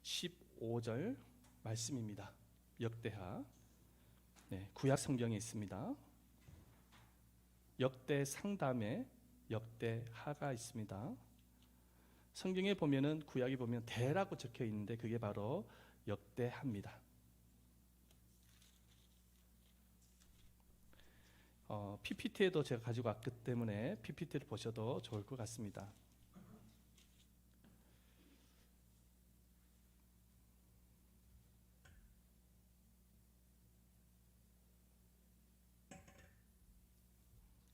15절 말씀입니다. 역대하. 구약 성경에 있습니다. 역대 상담에 역대하가 있습니다. 성경에 보면은 구약에 보면 대라고 적혀 있는데 그게 바로 역대하입니다. PPT에도 제가 가지고 왔기 때문에 PPT를 보셔도 좋을 것 같습니다.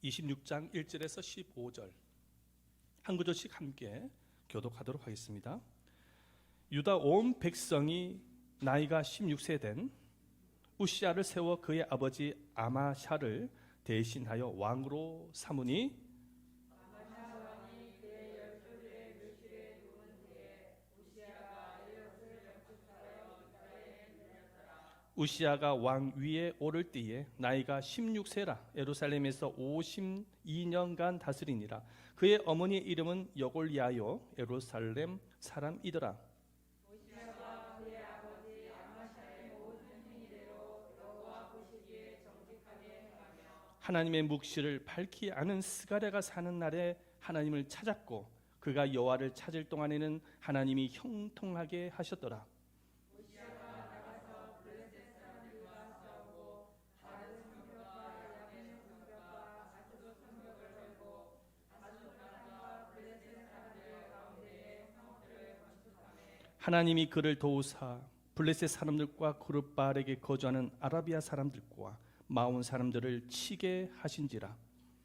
(26장) 1절에서 15절 한 구절씩 함께 교독하도록 하겠습니다. 유다 온 백성이 나이가 16세 된 우시야를 세워 그의 아버지 아마샤를 대신하여 왕으로 삼으니 우시야가 왕 위에 오를 때에 나이가 16세라 예루살렘에서 52년간 다스리니라. 그의 어머니의 이름은 여골야요 예루살렘 사람이더라. 우시야가 그의 아버지 아마샤의 모든 행위대로 여호와 보시기에 정직하게 행하며 하나님의 묵시를 밝히 아는 스가랴가 사는 날에 하나님을 찾았고 그가 여호와를 찾을 동안에는 하나님이 형통하게 하셨더라. 하나님이 그를 도우사 블레셋 사람들과 구르바알에게 거주하는 아라비아 사람들과 마온 사람들을 치게 하신지라.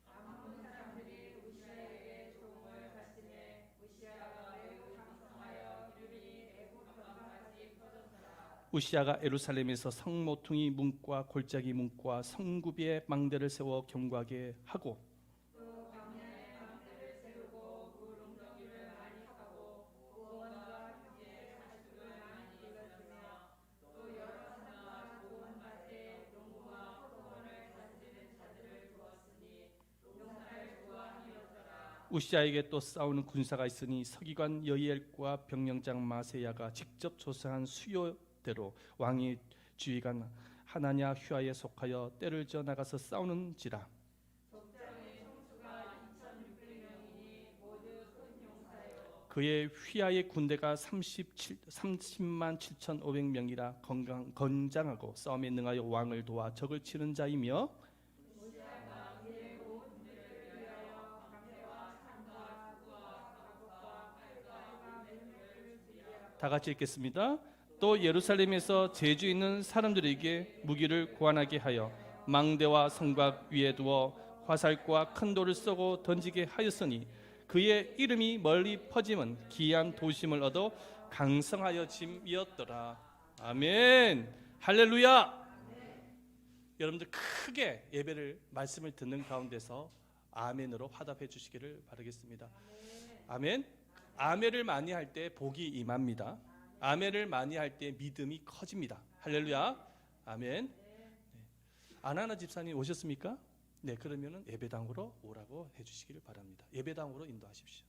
아몬 사람들이 우시야에게 종을 바치매 우시야가 매우 장성하여 이름이 애굽 전까지 퍼졌더라. 우시야가 예루살렘에서 성모퉁이 문과 골짜기 문과 성구비의 망대를 세워 경고하게 하고 또 광야에 망대를 세우고 물 웅덩이를 많이 하고 구원과 함께 가축을 많이 일으키며 또 여러 산과 좋은 밭에 농부와 포도원을 다스리는 자들을 두었으니 농사를 좋아하였더라. 우시야에게 또 싸우는 군사가 있으니 서기관 여이엘과 병령장 마세야가 직접 조사한 수요대로 왕이 지휘관 하나냐 휘하에 속하여 때를 져 나가서 싸우는지라. 족장의 총수가 2,600명이니 모두 큰 용사요. 그의 휘하의 군대가 30만 7,500명이라 건장하고 싸움에 능하여 왕을 도와 적을 치는 자이며 우시야가 그의 온 군대를 위하여 방패와 창과 수와 갑옷과 칼과 맹렬을 들이었다. 다 같이 읽겠습니다. 또 예루살렘에서 재주 있는 사람들에게 무기를 고안하게 하여 망대와 성곽 위에 두어 화살과 큰 돌을 쏘고 던지게 하였으니 그의 이름이 멀리 퍼짐은 기이한 도심을 얻어 강성하여 짐이었더라. 아멘. 할렐루야. 여러분들 크게 예배를 말씀을 듣는 가운데서 아멘으로 화답해 주시기를 바라겠습니다. 아멘. 아멘을 많이 할 때 복이 임합니다. 아멘을 많이 할 때 믿음이 커집니다. 할렐루야. 아멘. 아나나 집사님 오셨습니까? 네, 그러면은 예배당으로 오라고 해주시기를 바랍니다. 예배당으로 인도하십시오.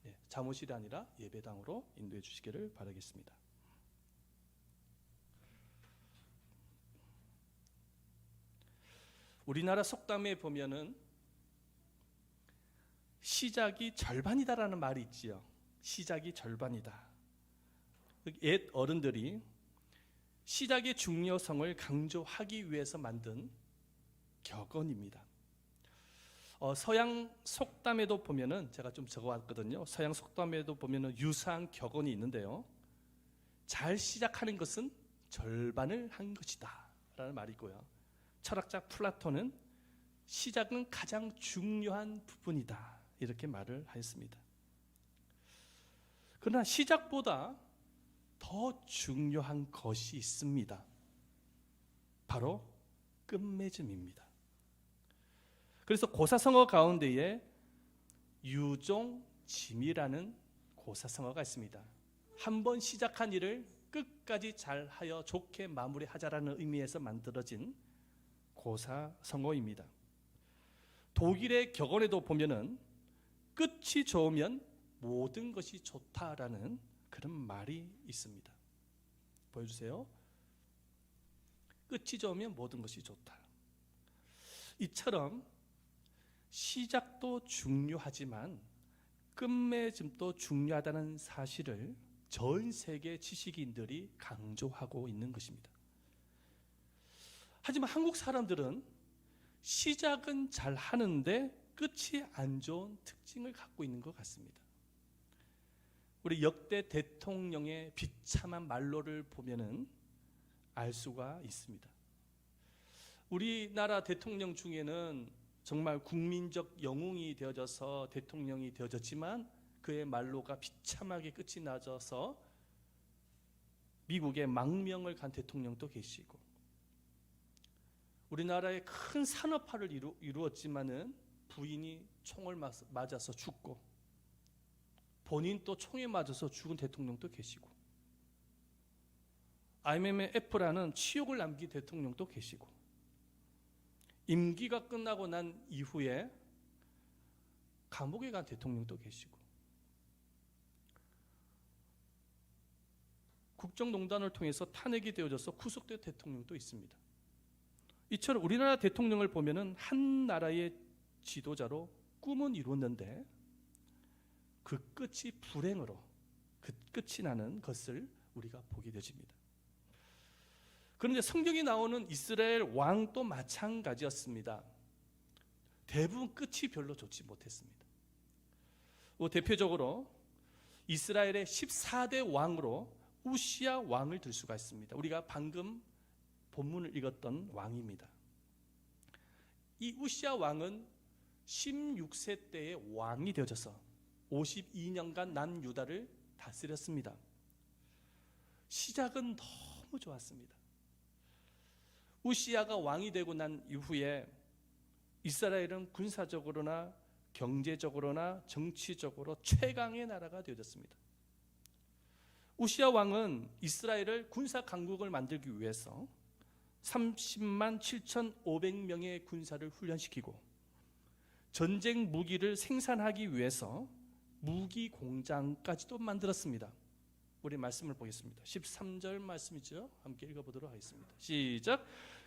네, 잠옷이 아니라 예배당으로 인도해 주시기를 바라겠습니다. 우리나라 속담에 보면은 시작이 절반이다라는 말이 있지요. 시작이 절반이다. 옛 어른들이 시작의 중요성을 강조하기 위해서 만든 격언입니다. 서양 속담에도 보면은 제가 좀 적어왔거든요. 서양 속담에도 보면은 유사한 격언이 있는데요. 잘 시작하는 것은 절반을 한 것이다라는 말이 있고요. 철학자 플라톤은 시작은 가장 중요한 부분이다 이렇게 말을 하였습니다. 그러나 시작보다 더 중요한 것이 있습니다. 바로 끝맺음입니다. 그래서 고사성어 가운데에 유종짐이라는 고사성어가 있습니다. 한번 시작한 일을 끝까지 잘하여 좋게 마무리하자라는 의미에서 만들어진 고사성어입니다. 독일의 격언에도 보면은 끝이 좋으면 모든 것이 좋다라는 그런 말이 있습니다. 보여주세요. 끝이 좋으면 모든 것이 좋다. 이처럼 시작도 중요하지만 끝맺음도 중요하다는 사실을 전 세계 지식인들이 강조하고 있는 것입니다. 하지만 한국 사람들은 시작은 잘 하는데 끝이 안 좋은 특징을 갖고 있는 것 같습니다. 우리 역대 대통령의 비참한 말로를 보면은 알 수가 있습니다. 우리나라 대통령 중에는 정말 국민적 영웅이 되어져서 대통령이 되어졌지만 그의 말로가 비참하게 끝이 나져서 미국의 망명을 간 대통령도 계시고, 우리나라의 큰 산업화를 이루었지만은 부인이 총을 맞아서 죽고 본인 또 총에 맞아서 죽은 대통령도 계시고, IMF라는 치욕을 남긴 대통령도 계시고, 임기가 끝나고 난 이후에 감옥에 간 대통령도 계시고, 국정농단을 통해서 탄핵이 되어져서 구속된 대통령도 있습니다. 이처럼 우리나라 대통령을 보면은 한 나라의 지도자로 꿈은 이루었는데 그 끝이 불행으로 끝이 나는 것을 우리가 보게 되집니다. 그런데 성경에 나오는 이스라엘 왕도 마찬가지였습니다. 대부분 끝이 별로 좋지 못했습니다. 대표적으로 이스라엘의 14대 왕으로 우시야 왕을 들 수가 있습니다. 우리가 방금 본문을 읽었던 왕입니다. 이 우시야 왕은 16세 때의 왕이 되어져서 52년간 남유다를 다스렸습니다. 시작은 너무 좋았습니다. 우시야가 왕이 되고 난 이후에 이스라엘은 군사적으로나 경제적으로나 정치적으로 최강의 나라가 되어졌습니다. 우시야 왕은 이스라엘을 군사 강국을 만들기 위해서 30만 7,500명의 군사를 훈련시키고 전쟁 무기를 생산하기 위해서 무기 공장까지도 만들었습니다. 우리 말씀을 보겠습니다. 13절 말씀이죠. 함께 읽어보도록 하겠습니다. 시작.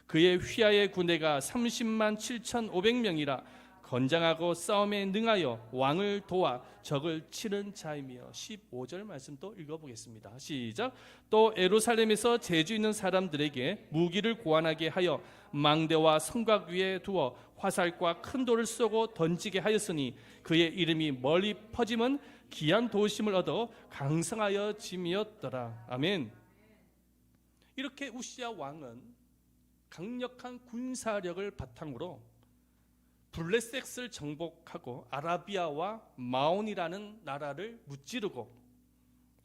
그의 휘하의 군대가 30만 7,500명이라 건장하고 싸움에 능하여 왕을 도와 적을 치는 자이며. 15절 말씀 또 읽어보겠습니다. 시작. 또 예루살렘에서 재주 있는 사람들에게 무기를 고안하게 하여 망대와 성곽 위에 두어 화살과 큰 돌을 쏘고 던지게 하였으니 그의 이름이 멀리 퍼짐은 기한 도심을 얻어 강성하여 짐이었더라. 아멘. 이렇게 우시야 왕은 강력한 군사력을 바탕으로 블레셋을 정복하고 아라비아와 마온이라는 나라를 무찌르고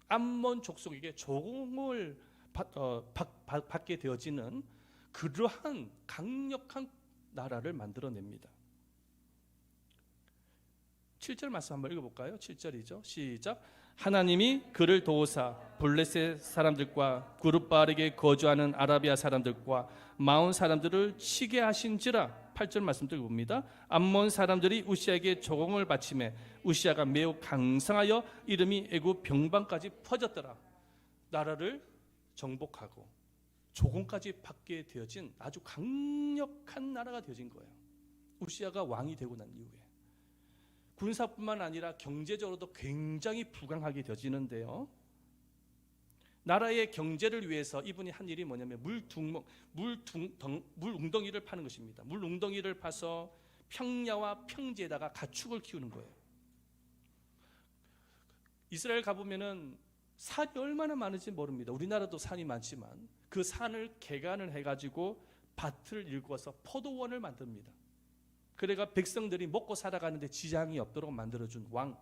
암몬 족속에게 조공을 받게 되어지는 그러한 강력한 나라를 만들어냅니다. 7절 말씀 한번 읽어볼까요? 7절이죠. 시작. 하나님이 그를 도우사 블레셋 사람들과 구룹바알에게 거주하는 아라비아 사람들과 마온 사람들을 치게 하신지라. 8절 말씀도 읽어봅니다. 암몬 사람들이 우시야에게 조공을 바치매 우시야가 매우 강성하여 이름이 애굽 병방까지 퍼졌더라. 나라를 정복하고 조공까지 받게 되어진 아주 강력한 나라가 되어진 거예요. 우시야가 왕이 되고 난 이후에 군사뿐만 아니라 경제적으로도 굉장히 부강하게 되어지는데요. 나라의 경제를 위해서 이분이 한 일이 뭐냐면 물 웅덩이를 파는 것입니다. 물 웅덩이를 파서 평야와 평지에다가 가축을 키우는 거예요. 이스라엘 가보면은 산이 얼마나 많은지 모릅니다. 우리나라도 산이 많지만 그 산을 개간을 해가지고 밭을 일궈서 포도원을 만듭니다. 그래가 백성들이 먹고 살아가는데 지장이 없도록 만들어준 왕,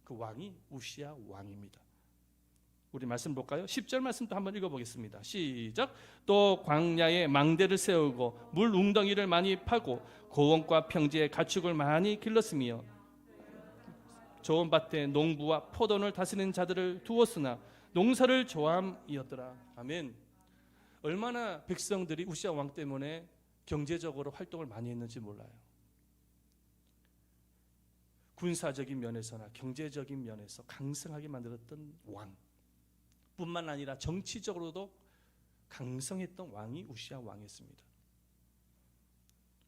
그 왕이 우시야 왕입니다. 우리 말씀 볼까요? 10절 말씀도 한번 읽어보겠습니다. 시작. 또 광야에 망대를 세우고 물 웅덩이를 많이 파고 고원과 평지에 가축을 많이 길렀으며 좋은 밭에 농부와 포도원을 다스리는 자들을 두었으나 농사를 좋아함이었더라. 아멘. 얼마나 백성들이 우시야 왕 때문에 경제적으로 활동을 많이 했는지 몰라요. 군사적인 면에서나 경제적인 면에서 강성하게 만들었던 왕 뿐만 아니라 정치적으로도 강성했던 왕이 우시야 왕이었습니다.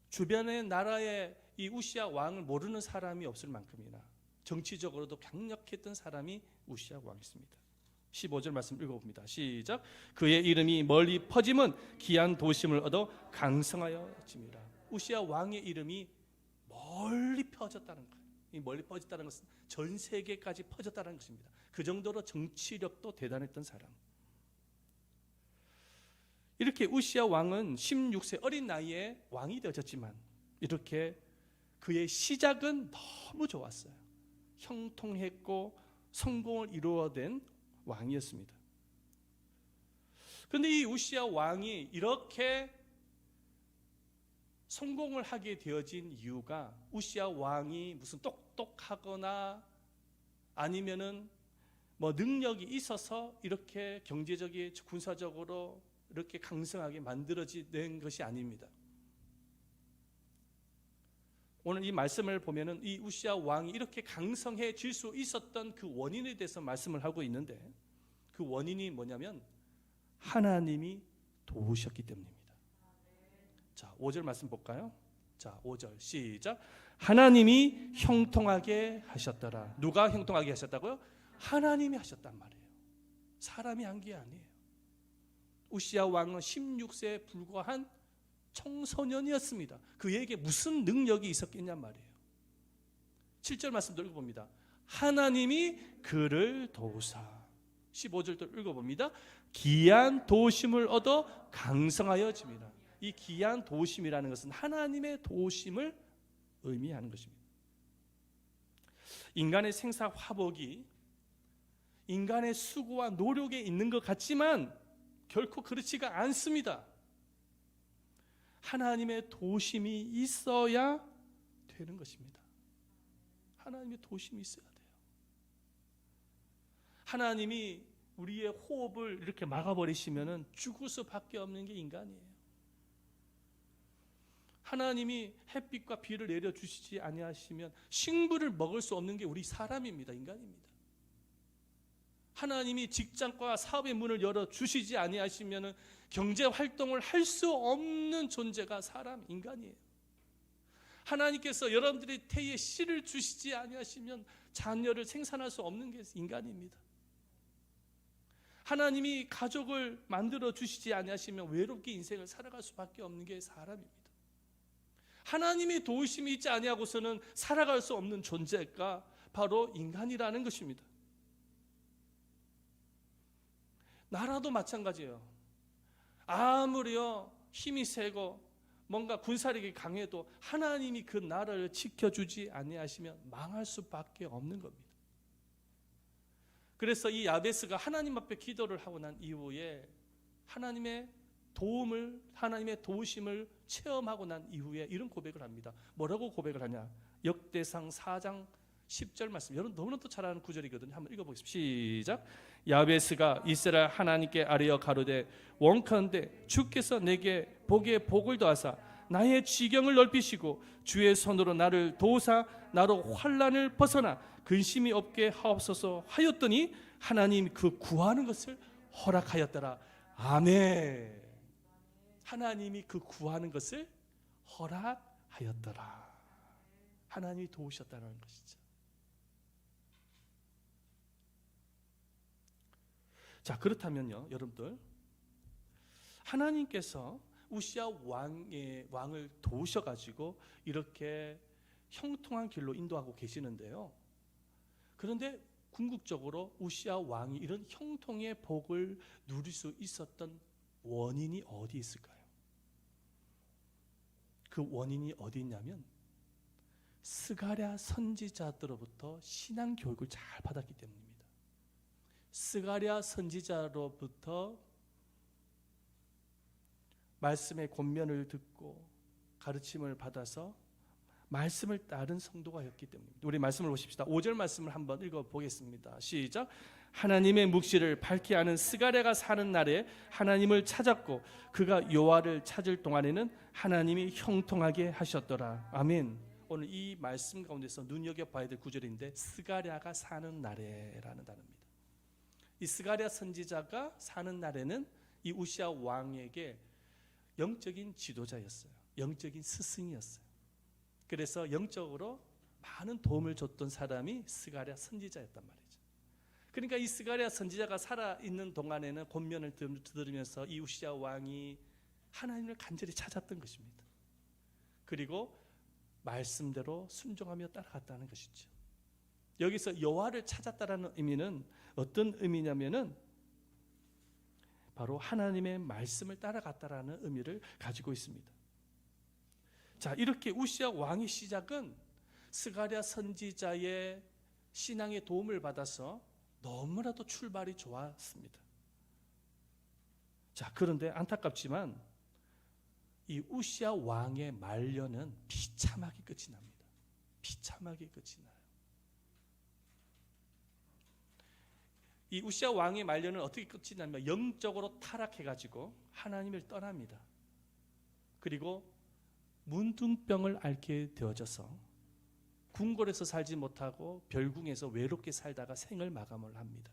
주변의 나라의 이 우시야 왕을 모르는 사람이 없을 만큼이나 정치적으로도 강력했던 사람이 우시야 왕이었습니다. 15절 말씀 읽어봅니다. 시작. 그의 이름이 멀리 퍼짐은 기한 도심을 얻어 강성하여짐이라. 우시야 왕의 이름이 멀리 퍼졌다는 거예요. 이 멀리 퍼졌다는 것은 전 세계까지 퍼졌다는 것입니다. 그 정도로 정치력도 대단했던 사람. 이렇게 우시야 왕은 16세 어린 나이에 왕이 되어졌지만 이렇게 그의 시작은 너무 좋았어요. 형통했고 성공을 이루어낸 왕이었습니다. 그런데 이 우시야 왕이 이렇게 성공을 하게 되어진 이유가 우시야 왕이 무슨 똑똑하거나 아니면은 뭐 능력이 있어서 이렇게 경제적인 군사적으로 이렇게 강성하게 만들어진 것이 아닙니다. 오늘 이 말씀을 보면은 이 우시야 왕이 이렇게 강성해질 수 있었던 그 원인에 대해서 말씀을 하고 있는데 그 원인이 뭐냐면 하나님이 도우셨기 때문입니다. 자, 5절 말씀 볼까요? 자, 5절 시작. 하나님이 형통하게 하셨더라. 누가 형통하게 하셨다고요? 하나님이 하셨단 말이에요. 사람이 한 게 아니에요. 우시야 왕은 16세에 불과한 청소년이었습니다. 그에게 무슨 능력이 있었겠냔 말이에요. 7절 말씀도 읽어봅니다. 하나님이 그를 도우사. 15절도 읽어봅니다. 기한 도우심을 얻어 강성하여짐이라. 이 기한 도우심이라는 것은 하나님의 도우심을 의미하는 것입니다. 인간의 생사 화복이 인간의 수고와 노력에 있는 것 같지만 결코 그렇지가 않습니다. 하나님의 도우심이 있어야 되는 것입니다. 하나님의 도우심이 있어야 돼요. 하나님이 우리의 호흡을 이렇게 막아버리시면 죽을 수밖에 없는 게 인간이에요. 하나님이 햇빛과 비를 내려주시지 아니하시면 식물을 먹을 수 없는 게 우리 사람입니다. 인간입니다. 하나님이 직장과 사업의 문을 열어주시지 아니하시면 경제 활동을 할 수 없는 존재가 사람, 인간이에요. 하나님께서 여러분들의 태에 씨를 주시지 아니하시면 자녀를 생산할 수 없는 게 인간입니다. 하나님이 가족을 만들어 주시지 아니하시면 외롭게 인생을 살아갈 수밖에 없는 게 사람입니다. 하나님의 도우심이 있지 아니하고서는 살아갈 수 없는 존재가 바로 인간이라는 것입니다. 나라도 마찬가지예요. 아무리요 힘이 세고 뭔가 군사력이 강해도 하나님이 그 나라를 지켜주지 아니하시면 망할 수밖에 없는 겁니다. 그래서 이 야베스가 하나님 앞에 기도를 하고 난 이후에 하나님의 도우심을 체험하고 난 이후에 이런 고백을 합니다. 뭐라고 고백을 하냐? 역대상 4장 10절 말씀. 여러분 너무나도 잘 아는 구절이거든요. 한번 읽어보겠습니다. 시작. 야베스가 이스라엘 하나님께 아뢰어 가로되 원컨대 주께서 내게 복에 복을 더하사 나의 지경을 넓히시고 주의 손으로 나를 도우사 나로 환난을 벗어나 근심이 없게 하옵소서 하였더니 하나님 그 구하는 것을 허락하였더라. 아멘. 하나님이 그 구하는 것을 허락하였더라. 하나님이 도우셨다는 것이죠. 자, 그렇다면요, 여러분들, 하나님께서 우시야 왕을 도우셔가지고 이렇게 형통한 길로 인도하고 계시는데요. 그런데 궁극적으로 우시야 왕이 이런 형통의 복을 누릴 수 있었던 원인이 어디 있을까요? 그 원인이 어디 있냐면 스가랴 선지자들로부터 신앙 교육을 잘 받았기 때문입니다. 스가랴 선지자로부터 말씀의 권면을 듣고 가르침을 받아서 말씀을 따른 성도가였기 때문입니다. 우리 말씀을 보십시다. 5절 말씀을 한번 읽어보겠습니다. 시작. 하나님의 묵시를 밝히 아는 스가랴가 사는 날에 하나님을 찾았고 그가 여호와를 찾을 동안에는 하나님이 형통하게 하셨더라. 아멘. 오늘 이 말씀 가운데서 눈여겨봐야 될 구절인데 스가랴가 사는 날에라는 단어입니다. 이 스가랴 선지자가 사는 날에는 이 우시야 왕에게 영적인 지도자였어요. 영적인 스승이었어요. 그래서 영적으로 많은 도움을 줬던 사람이 스가랴 선지자였단 말이죠. 그러니까 이 스가랴 선지자가 살아있는 동안에는 권면을 들으면서 이 우시야 왕이 하나님을 간절히 찾았던 것입니다. 그리고 말씀대로 순종하며 따라갔다는 것이죠. 여기서 여호와를 찾았다라는 의미는 어떤 의미냐면은 바로 하나님의 말씀을 따라갔다라는 의미를 가지고 있습니다. 자, 이렇게 우시야 왕의 시작은 스가랴 선지자의 신앙의 도움을 받아서 너무나도 출발이 좋았습니다. 자, 그런데 안타깝지만 이 우시야 왕의 말년은 비참하게 끝이 납니다. 비참하게 끝이 나요. 이 우시야 왕의 말년은 어떻게 끝이 나면 영적으로 타락해가지고 하나님을 떠납니다. 그리고 문둥병을 앓게 되어져서 궁궐에서 살지 못하고 별궁에서 외롭게 살다가 생을 마감을 합니다.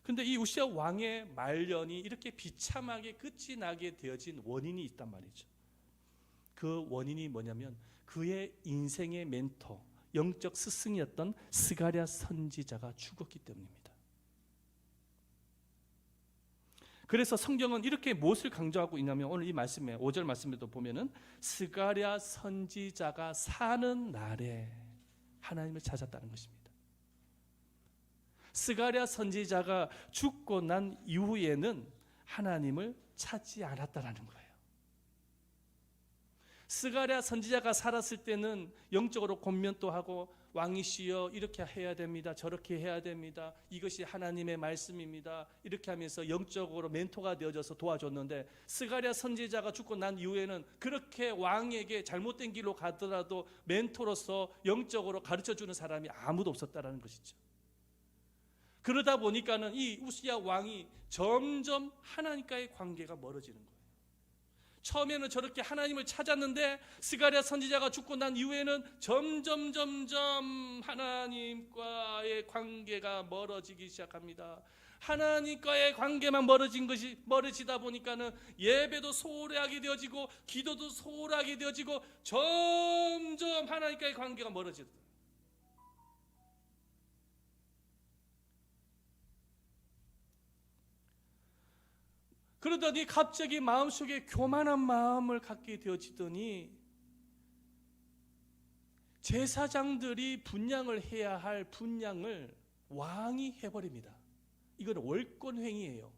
근데 이 우시야 왕의 말년이 이렇게 비참하게 끝이 나게 되어진 원인이 있단 말이죠. 그 원인이 뭐냐면 그의 인생의 멘토, 영적 스승이었던 스가랴 선지자가 죽었기 때문입니다. 그래서 성경은 이렇게 무엇을 강조하고 있냐면 오늘 이 말씀에 5절 말씀에도 보면은 스가랴 선지자가 사는 날에 하나님을 찾았다는 것입니다. 스가랴 선지자가 죽고 난 이후에는 하나님을 찾지 않았다라는 거예요. 스가랴 선지자가 살았을 때는 영적으로 권면도 하고 왕이시여 이렇게 해야 됩니다. 저렇게 해야 됩니다. 이것이 하나님의 말씀입니다. 이렇게 하면서 영적으로 멘토가 되어져서 도와줬는데 스가랴 선지자가 죽고 난 이후에는 그렇게 왕에게 잘못된 길로 가더라도 멘토로서 영적으로 가르쳐주는 사람이 아무도 없었다라는 것이죠. 그러다 보니까는 이 우시야 왕이 점점 하나님과의 관계가 멀어지는 거예요. 처음에는 저렇게 하나님을 찾았는데 스가랴 선지자가 죽고 난 이후에는 점점 하나님과의 관계가 멀어지기 시작합니다. 하나님과의 관계만 멀어지다 보니까는 예배도 소홀하게 되어지고 기도도 소홀하게 되어지고 점점 하나님과의 관계가 멀어지더라고요. 그러더니 갑자기 마음속에 교만한 마음을 갖게 되어지더니 제사장들이 분향을 해야 할 분향을 왕이 해버립니다. 이건 월권행위예요.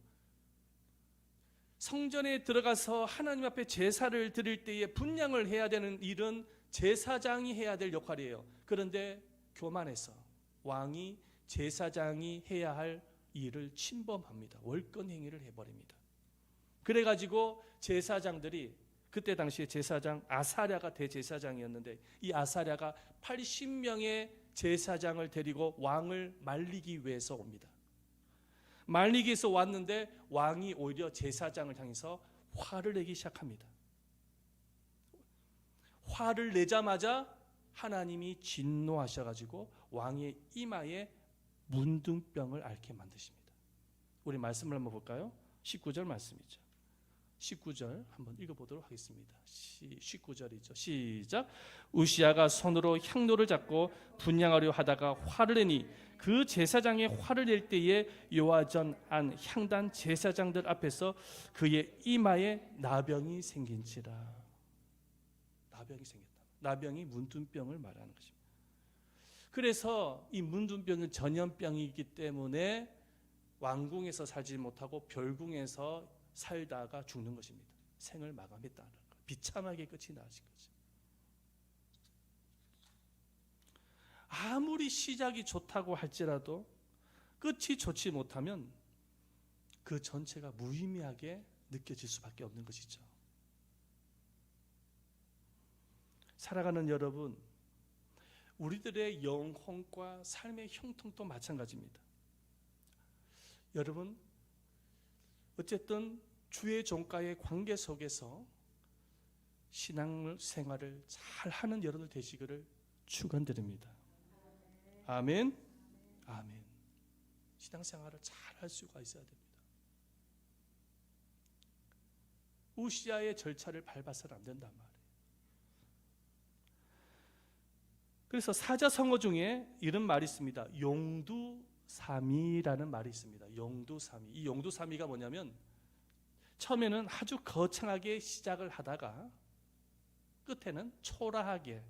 성전에 들어가서 하나님 앞에 제사를 드릴 때에 분향을 해야 되는 일은 제사장이 해야 될 역할이에요. 그런데 교만해서 왕이 제사장이 해야 할 일을 침범합니다. 월권행위를 해버립니다. 그래가지고 제사장들이 그때 당시에 제사장 아사랴가 대제사장이었는데 이 아사랴가 80명의 제사장을 데리고 왕을 말리기 위해서 옵니다. 말리기 위해서 왔는데 왕이 오히려 제사장을 향해서 화를 내기 시작합니다. 화를 내자마자 하나님이 진노하셔가지고 왕의 이마에 문둥병을 앓게 만드십니다. 우리 말씀을 한번 볼까요? 19절 말씀이죠. 19절 한번 읽어보도록 하겠습니다. 19절이죠. 시작. 우시야가 손으로 향로를 잡고 분향하려 하다가 화를 내니 그 제사장의 화를 낼 때에 여호와전 안 향단 제사장들 앞에서 그의 이마에 나병이 생긴지라. 나병이 생겼다. 나병이 문둥병을 말하는 것입니다. 그래서 이 문둥병은 전염병이기 때문에 왕궁에서 살지 못하고 별궁에서 살다가 죽는 것입니다. 생을 마감했다는 것. 비참하게 끝이 나신 거죠. 아무리 시작이 좋다고 할지라도 끝이 좋지 못하면 그 전체가 무의미하게 느껴질 수밖에 없는 것이죠. 살아가는 여러분, 우리들의 영혼과 삶의 형통도 마찬가지입니다. 여러분, 어쨌든 주의 종과의 관계 속에서 신앙생활을 잘하는 여러분들 되시기를 축원드립니다. 아멘. 아멘. 신앙생활을 잘 할 수가 있어야 됩니다. 우시아의 절차를 밟아서는 안 된단 말이에요. 그래서 사자성어 중에 이런 말이 있습니다. 용두사미라는 말이 있습니다. 용두사미. 이 용두사미가 뭐냐면 처음에는 아주 거창하게 시작을 하다가 끝에는 초라하게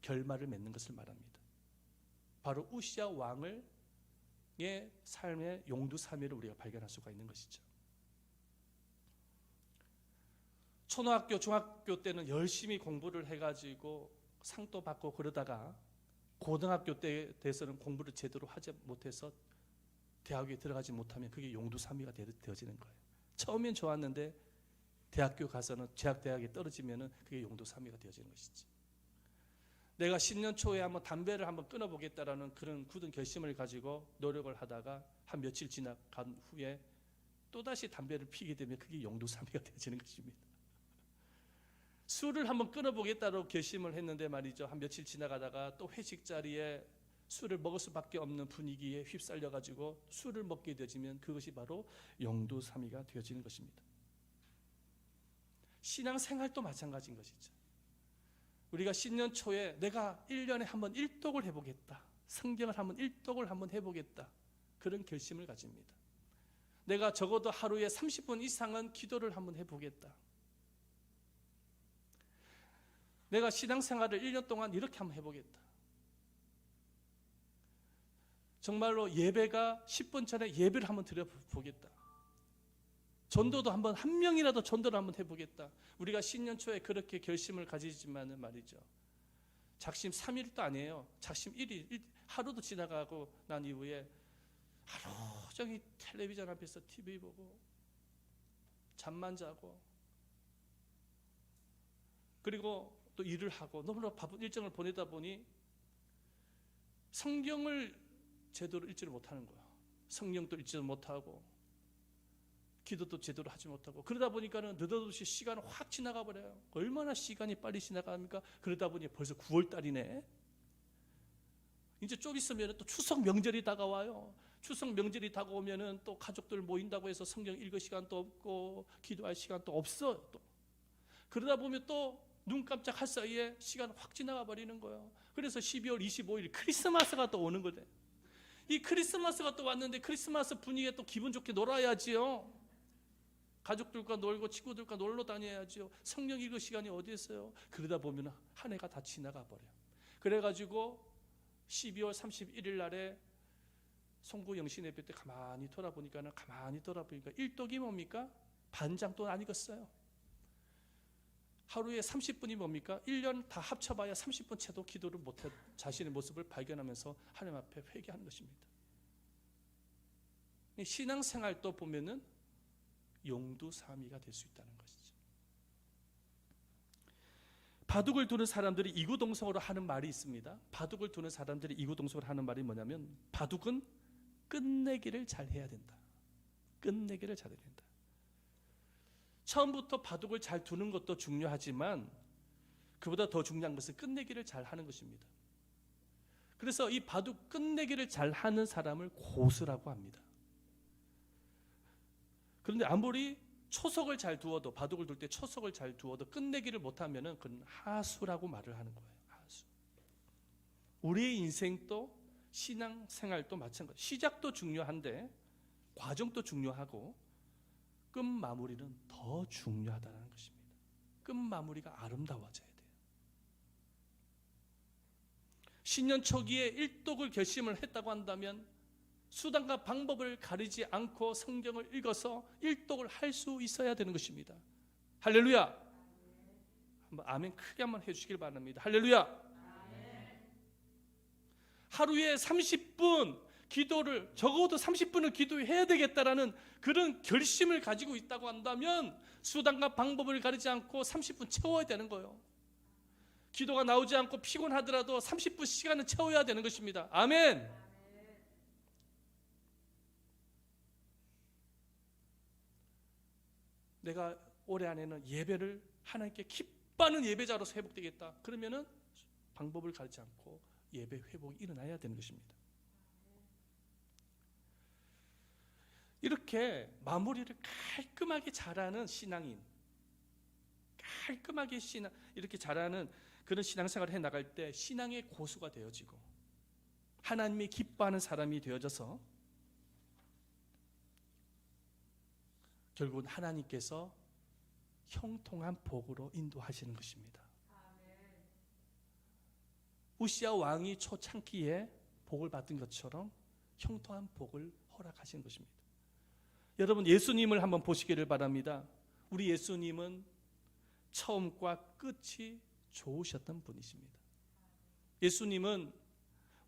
결말을 맺는 것을 말합니다. 바로 우시아 왕의 삶의 용두사미를 우리가 발견할 수가 있는 것이죠. 초등학교, 중학교 때는 열심히 공부를 해가지고 상도 받고 그러다가 고등학교 때 돼서는 공부를 제대로 하지 못해서 대학에 들어가지 못하면 그게 용두사미가 되어지는 거예요. 처음엔 좋았는데 대학교 가서는 대학에 떨어지면은 그게 용두사미가 되어지는 것이지. 내가 10년 초에 한번 담배를 한번 끊어보겠다라는 그런 굳은 결심을 가지고 노력을 하다가 한 며칠 지나간 후에 또다시 담배를 피게 되면 그게 용두사미가 되어지는 것입니다. 술을 한번 끊어보겠다고 결심을 했는데 말이죠. 한 며칠 지나가다가 또 회식 자리에 술을 먹을 수밖에 없는 분위기에 휩쓸려가지고 술을 먹게 되어지면 그것이 바로 용두사미가 되어지는 것입니다. 신앙생활도 마찬가지인 것이죠. 우리가 신년 초에 내가 1년에 한번 일독을 해보겠다. 성경을 한번 일독을 한번 해보겠다. 그런 결심을 가집니다. 내가 적어도 하루에 30분 이상은 기도를 한번 해보겠다. 내가 신앙생활을 1년 동안 이렇게 한번 해보겠다. 정말로 예배가 10분 전에 예배를 한번 드려보겠다. 전도도 한번 한 명이라도 전도를 한번 해보겠다. 우리가 신년 초에 그렇게 결심을 가지지만은 말이죠. 작심 3일도 아니에요. 작심 1일, 하루도 지나가고 난 이후에 하루 종일 텔레비전 앞에서 TV 보고 잠만 자고 그리고 또 일을 하고 너무나 바쁜 일정을 보내다 보니 성경을 제대로 읽지를 못하는 거야. 성경도 읽지도 못하고 기도도 제대로 하지 못하고 그러다 보니까는 느닷없이 시간은 확 지나가 버려요. 얼마나 시간이 빨리 지나갑니까? 그러다 보니 벌써 9월 달이네. 이제 좀 있으면 또 추석 명절이 다가와요. 추석 명절이 다가오면은 또 가족들 모인다고 해서 성경 읽을 시간도 없고 기도할 시간도 없어. 또 그러다 보면 또 눈 깜짝할 사이에 시간 확 지나가 버리는 거예요. 그래서 12월 25일 크리스마스가 또 오는 거예요. 이 크리스마스가 또 왔는데 크리스마스 분위기에 또 기분 좋게 놀아야지요. 가족들과 놀고 친구들과 놀러 다녀야지요. 성경 읽을 시간이 어디 있어요? 그러다 보면 한 해가 다 지나가 버려요. 그래가지고 12월 31일 날에 송구 영신 예배 때 가만히 돌아보니까 일독이 뭡니까? 반장도 안 익었어요. 하루에 30분이 뭡니까? 1년 다 합쳐봐야 30분 채도 기도를 못해 자신의 모습을 발견하면서 하나님 앞에 회개하는 것입니다. 신앙생활도 보면은 용두사미가 될 수 있다는 것이죠. 바둑을 두는 사람들이 이구동성으로 하는 말이 있습니다. 바둑을 두는 사람들이 이구동성으로 하는 말이 뭐냐면 바둑은 끝내기를 잘 해야 된다. 끝내기를 잘 해야 된다. 처음부터 바둑을 잘 두는 것도 중요하지만 그보다 더 중요한 것은 끝내기를 잘 하는 것입니다. 그래서 이 바둑 끝내기를 잘 하는 사람을 고수라고 합니다. 그런데 아무리 초석을 잘 두어도 바둑을 둘 때 초석을 잘 두어도 끝내기를 못하면은 그건 하수라고 말을 하는 거예요. 하수. 우리의 인생도 신앙생활도 마찬가지. 시작도 중요한데 과정도 중요하고 끝 마무리는 더 중요하다는 것입니다. 끝 마무리가 아름다워져야 돼요. 신년 초기에 일독을 결심을 했다고 한다면 수단과 방법을 가리지 않고 성경을 읽어서 일독을 할 수 있어야 되는 것입니다. 할렐루야. 한번 아멘 크게 한번 해주시길 바랍니다. 할렐루야. 하루에 30분 기도를 적어도 30분을 기도해야 되겠다라는 그런 결심을 가지고 있다고 한다면 수단과 방법을 가리지 않고 30분 채워야 되는 거예요. 기도가 나오지 않고 피곤하더라도 30분 시간은 채워야 되는 것입니다. 아멘. 내가 올해 안에는 예배를 하나님께 기뻐하는 예배자로서 회복되겠다. 그러면은 방법을 가리지 않고 예배 회복이 일어나야 되는 것입니다. 이렇게 마무리를 깔끔하게 잘하는 신앙인, 깔끔하게 이렇게 잘하는 그런 신앙생활을 해나갈 때 신앙의 고수가 되어지고 하나님이 기뻐하는 사람이 되어져서 결국은 하나님께서 형통한 복으로 인도하시는 것입니다. 우시야 왕이 초창기에 복을 받은 것처럼 형통한 복을 허락하신 것입니다. 여러분, 예수님을 한번 보시기를 바랍니다. 우리 예수님은 처음과 끝이 좋으셨던 분이십니다. 예수님은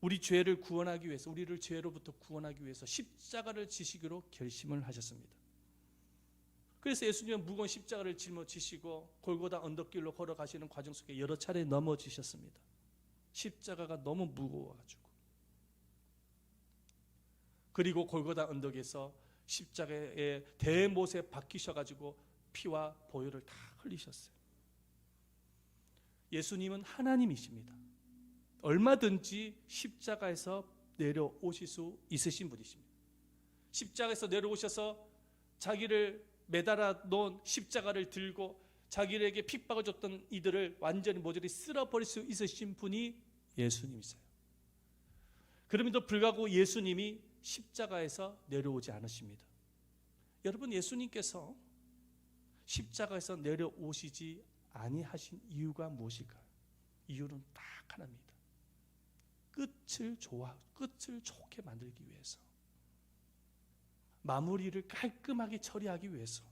우리 죄를 구원하기 위해서, 우리를 죄로부터 구원하기 위해서 십자가를 지시기로 결심을 하셨습니다. 그래서 예수님은 무거운 십자가를 짊어지시고 골고다 언덕길로 걸어가시는 과정 속에 여러 차례 넘어지셨습니다. 십자가가 너무 무거워가지고. 그리고 골고다 언덕에서 십자가에 대못에 박히셔가지고 피와 보혈을 다 흘리셨어요. 예수님은 하나님이십니다. 얼마든지 십자가에서 내려오실 수 있으신 분이십니다. 십자가에서 내려오셔서 자기를 매달아 놓은 십자가를 들고 자기에게 핍박을 줬던 이들을 완전히 모조리 쓸어버릴 수 있으신 분이 예수님이세요. 그럼에도 불구하고 예수님이 십자가에서 내려오지 않으십니다. 여러분, 예수님께서 십자가에서 내려오시지 아니하신 이유가 무엇일까요? 이유는 딱 하나입니다. 끝을 좋게 만들기 위해서, 마무리를 깔끔하게 처리하기 위해서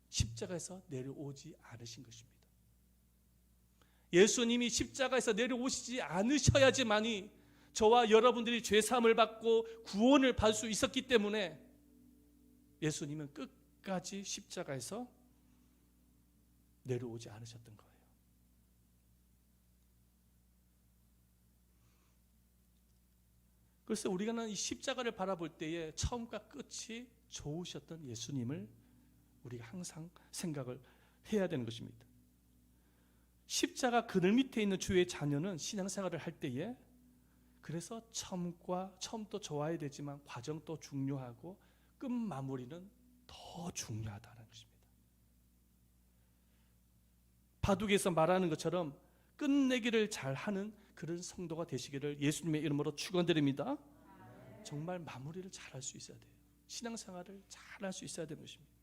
십자가에서 내려오지 않으신 것입니다. 예수님이 십자가에서 내려오시지 않으셔야지만이 저와 여러분들이 죄사함을 받고 구원을 받을 수 있었기 때문에 예수님은 끝까지 십자가에서 내려오지 않으셨던 거예요. 그래서 우리가 이 십자가를 바라볼 때에 처음과 끝이 좋으셨던 예수님을 우리가 항상 생각을 해야 되는 것입니다. 십자가 그늘 밑에 있는 주의 자녀는 신앙생활을 할 때에 그래서 처음도 좋아야 되지만 과정도 중요하고 끝 마무리는 더 중요하다는 것입니다. 바둑에서 말하는 것처럼 끝내기를 잘하는 그런 성도가 되시기를 예수님의 이름으로 축원드립니다. 정말 마무리를 잘할 수 있어야 돼요. 신앙생활을 잘할 수 있어야 되는 것입니다.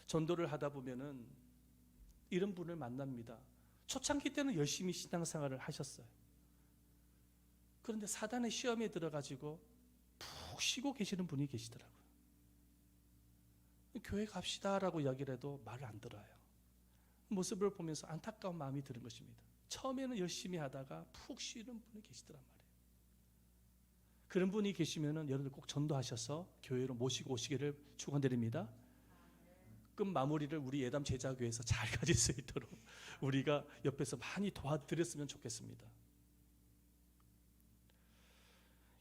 전도를 하다 보면은 이런 분을 만납니다. 초창기 때는 열심히 신앙생활을 하셨어요. 그런데 사단의 시험에 들어가지고 푹 쉬고 계시는 분이 계시더라고요. 교회 갑시다라고 이야기를 해도 말을 안 들어요. 모습을 보면서 안타까운 마음이 드는 것입니다. 처음에는 열심히 하다가 푹 쉬는 분이 계시더란 말이에요. 그런 분이 계시면은 여러분들 꼭 전도하셔서 교회로 모시고 오시기를 축원드립니다. 끝 마무리를 우리 예담 제자교회에서 잘 가질 수 있도록 우리가 옆에서 많이 도와드렸으면 좋겠습니다.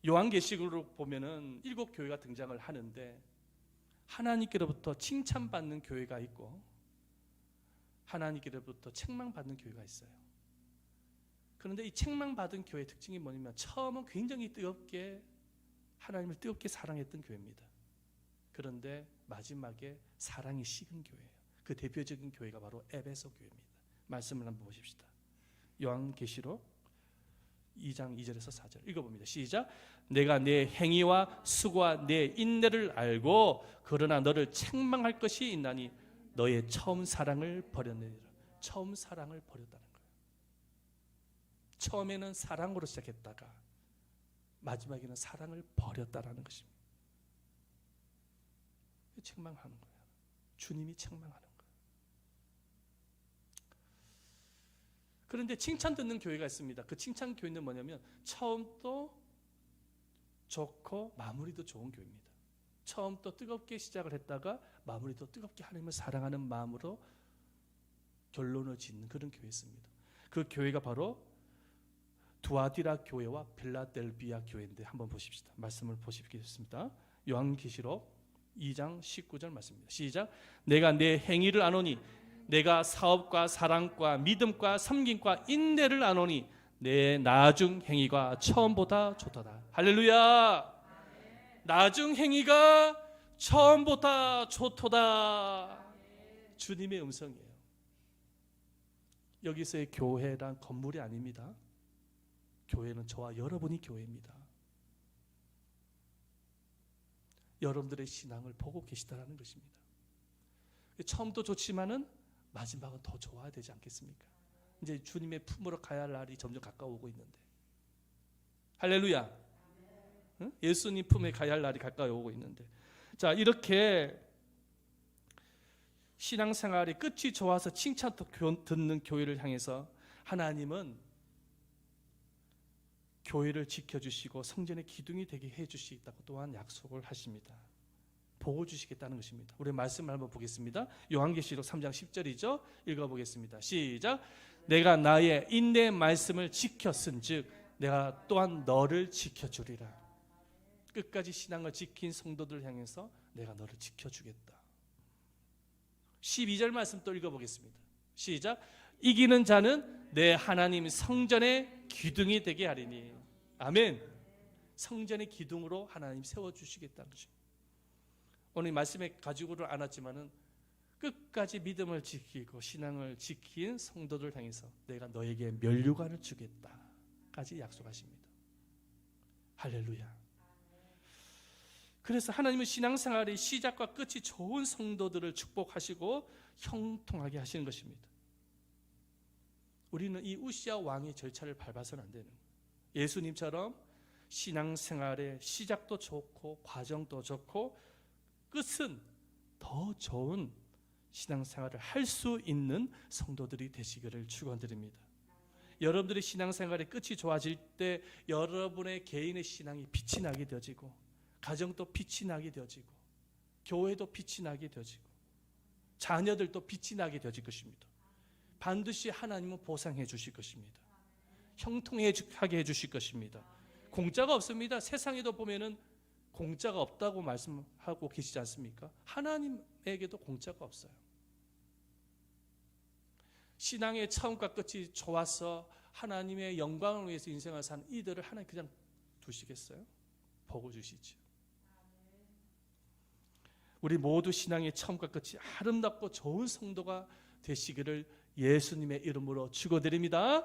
요한계시록으로 보면은 7교회가 등장을 하는데 하나님께로부터 칭찬받는 교회가 있고 하나님께로부터 책망받는 교회가 있어요. 그런데 이 책망받은 교회의 특징이 뭐냐면 처음은 굉장히 뜨겁게 하나님을 뜨겁게 사랑했던 교회입니다. 그런데 마지막에 사랑이 식은 교회예요. 그 대표적인 교회가 바로 에베소 교회입니다. 말씀을 한번 보십시다. 요한계시록 2장 2절에서 4절 읽어봅니다. 시작. 내가 내 행위와 수고와 내 인내를 알고 그러나 너를 책망할 것이 있나니 너의 처음 사랑을 버렸느니라. 처음 사랑을 버렸다는 거예요. 처음에는 사랑으로 시작했다가 마지막에는 사랑을 버렸다라는 것입니다. 책망하는 거예요. 주님이 책망하는 거예요. 그런데 칭찬 듣는 교회가 있습니다. 그 칭찬 교회는 뭐냐면 처음도 좋고 마무리도 좋은 교회입니다. 처음도 뜨겁게 시작을 했다가 마무리도 뜨겁게 하나님을 사랑하는 마음으로 결론을 짓는 그런 교회였습니다. 그 교회가 바로 두아디라 교회와 필라델비아 교회인데 한번 보십시다. 말씀을 보시겠습니다. 요한계시록 2장 19절 말씀입니다. 시작. 내가 내 행위를 아노니 내가 사업과 사랑과 믿음과 섬김과 인내를 아노니 내 나중 행위가 처음보다 좋도다. 할렐루야. 나중 행위가 처음보다 좋도다. 주님의 음성이에요. 여기서의 교회란 건물이 아닙니다. 교회는 저와 여러분이 교회입니다. 여러분들의 신앙을 보고 계시다라는 것입니다. 처음도 좋지만은 마지막은 더 좋아야 되지 않겠습니까? 이제 주님의 품으로 가야 할 날이 점점 가까워오고 있는데, 할렐루야. 응? 예수님 품에 가야 할 날이 가까이 오고 있는데, 자, 이렇게 신앙생활이 끝이 좋아서 칭찬도 듣는 교회를 향해서 하나님은 교회를 지켜주시고 성전의 기둥이 되게 해주시겠다고 또한 약속을 하십니다. 보고 주시겠다는 것입니다. 우리 말씀을 한번 보겠습니다. 요한계시록 3장 10절이죠. 읽어보겠습니다. 시작. 내가 나의 인내 말씀을 지켰은즉 내가 또한 너를 지켜주리라. 끝까지 신앙을 지킨 성도들 향해서 내가 너를 지켜주겠다. 12절 말씀 또 읽어보겠습니다. 시작. 이기는 자는 내 하나님 성전의 기둥이 되게 하리니. 아멘. 성전의 기둥으로 하나님 세워주시겠다는 것입니다. 오늘 말씀에 가지고를 않았지만은 끝까지 믿음을 지키고 신앙을 지킨 성도들 향해서 내가 너에게 면류관을 주겠다까지 약속하십니다. 할렐루야. 그래서 하나님은 신앙생활의 시작과 끝이 좋은 성도들을 축복하시고 형통하게 하시는 것입니다. 우리는 이 우시아 왕의 절차를 밟아서는 안 되는 거예요. 예수님처럼 신앙생활의 시작도 좋고 과정도 좋고 끝은 더 좋은 신앙생활을 할 수 있는 성도들이 되시기를 축원드립니다. 여러분들의 신앙생활의 끝이 좋아질 때 여러분의 개인의 신앙이 빛이 나게 되어지고, 가정도 빛이 나게 되어지고, 교회도 빛이 나게 되어지고, 자녀들도 빛이 나게 되어질 것입니다. 반드시 하나님은 보상해 주실 것입니다. 형통하게 해주실 것입니다. 공짜가 없습니다. 세상에도 보면은 공짜가 없다고 말씀하고 계시지 않습니까? 하나님에게도 공짜가 없어요. 신앙의 처음과 끝이 좋아서 하나님의 영광을 위해서 인생을 산 이들을 하나님 그냥 두시겠어요? 보고 주시죠. 우리 모두 신앙의 처음과 끝이 아름답고 좋은 성도가 되시기를 예수님의 이름으로 축원드립니다.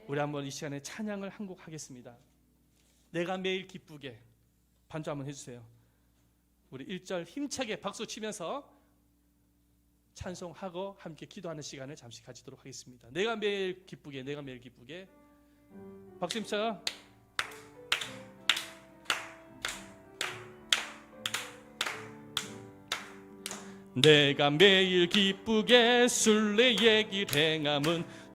우리 한번 이 시간에 찬양을 한 곡 하겠습니다. 내가 매일 기쁘게. 반주 한번 해주세요. 우리 1절 힘차게 박수 치면서 찬송하고 함께 기도하는 시간을 잠시 가지도록 하겠습니다. 내가 매일 기쁘게, 내가 매일 기쁘게. 박수 힘차요. 내가 매일 기쁘게 술래 얘기를 행함은